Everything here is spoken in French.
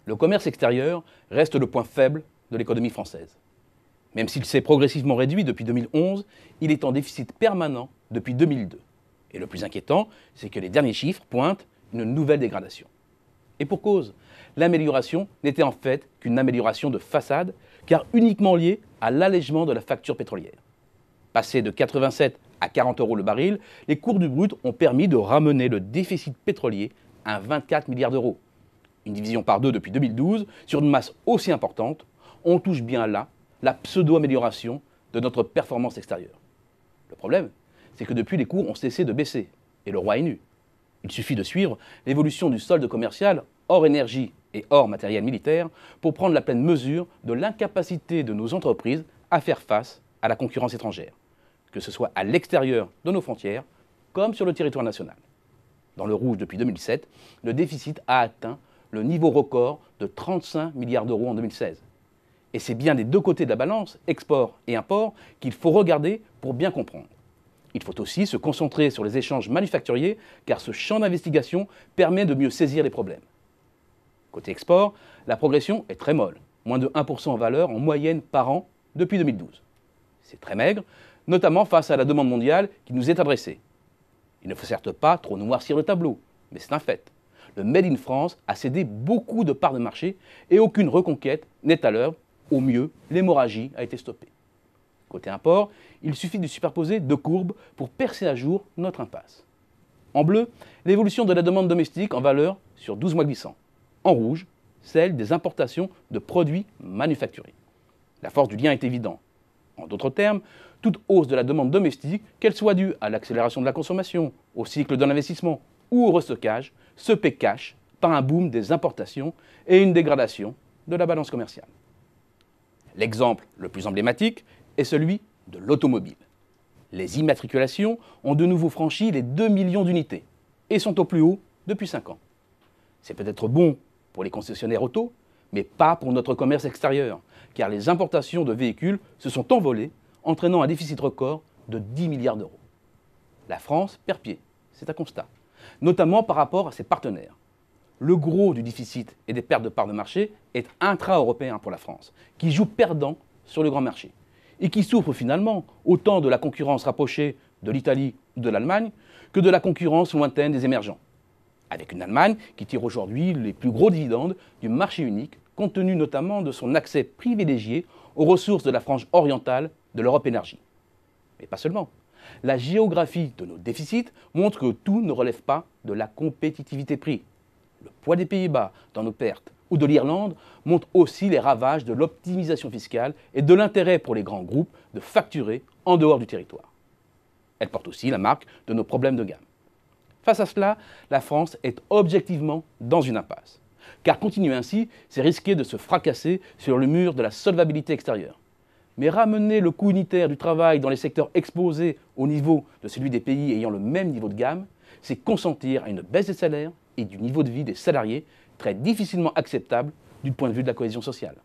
le commerce extérieur reste le point faible de l'économie française. Même s'il s'est progressivement réduit depuis 2011, il est en déficit permanent depuis 2002. Et le plus inquiétant, c'est que les derniers chiffres pointent une nouvelle dégradation. Et pour cause, l'amélioration n'était en fait qu'une amélioration de façade, car uniquement liée à l'allègement de la facture pétrolière. Passé de 87 à 40 € le baril, les cours du brut ont permis de ramener le déficit pétrolier à 24 milliards d'euros. Une division par deux depuis 2012, sur une masse aussi importante, on touche bien là la pseudo-amélioration de notre performance extérieure. Le problème, c'est que depuis, les cours ont cessé de baisser, et le roi est nu. Il suffit de suivre l'évolution du solde commercial hors énergie et hors matériel militaire pour prendre la pleine mesure de l'incapacité de nos entreprises à faire face à la concurrence étrangère, que ce soit à l'extérieur de nos frontières comme sur le territoire national. Dans le rouge depuis 2007, le déficit a atteint le niveau record de 35 milliards d'euros en 2016. Et c'est bien des deux côtés de la balance, export et import, qu'il faut regarder pour bien comprendre. Il faut aussi se concentrer sur les échanges manufacturiers, car ce champ d'investigation permet de mieux saisir les problèmes. Côté export, la progression est très molle, moins de 1% en valeur en moyenne par an depuis 2012. C'est très maigre, notamment face à la demande mondiale qui nous est adressée. Il ne faut certes pas trop noircir le tableau, mais c'est un fait. Le Made in France a cédé beaucoup de parts de marché et aucune reconquête n'est à l'œuvre. Au mieux, l'hémorragie a été stoppée. Côté import, il suffit de superposer deux courbes pour percer à jour notre impasse. En bleu, l'évolution de la demande domestique en valeur sur 12 mois glissants. En rouge, celle des importations de produits manufacturés. La force du lien est évidente. En d'autres termes, toute hausse de la demande domestique, qu'elle soit due à l'accélération de la consommation, au cycle de l'investissement ou au restockage, se paie cash par un boom des importations et une dégradation de la balance commerciale. L'exemple le plus emblématique est celui de l'automobile. Les immatriculations ont de nouveau franchi les 2 millions d'unités et sont au plus haut depuis 5 ans. C'est peut-être bon pour les concessionnaires auto, mais pas pour notre commerce extérieur, car les importations de véhicules se sont envolées, entraînant un déficit record de 10 milliards d'euros. La France perd pied, c'est un constat, notamment par rapport à ses partenaires. Le gros du déficit et des pertes de parts de marché est intra-européen pour la France, qui joue perdant sur le grand marché, et qui souffre finalement autant de la concurrence rapprochée de l'Italie ou de l'Allemagne que de la concurrence lointaine des émergents. Avec une Allemagne qui tire aujourd'hui les plus gros dividendes du marché unique, compte tenu notamment de son accès privilégié aux ressources de la frange orientale de l'Europe Énergie. Mais pas seulement. La géographie de nos déficits montre que tout ne relève pas de la compétitivité prix. Le poids des Pays-Bas dans nos pertes ou de l'Irlande montre aussi les ravages de l'optimisation fiscale et de l'intérêt pour les grands groupes de facturer en dehors du territoire. Elle porte aussi la marque de nos problèmes de gamme. Face à cela, la France est objectivement dans une impasse. Car continuer ainsi, c'est risquer de se fracasser sur le mur de la solvabilité extérieure. Mais ramener le coût unitaire du travail dans les secteurs exposés au niveau de celui des pays ayant le même niveau de gamme, c'est consentir à une baisse des salaires et du niveau de vie des salariés très difficilement acceptable du point de vue de la cohésion sociale.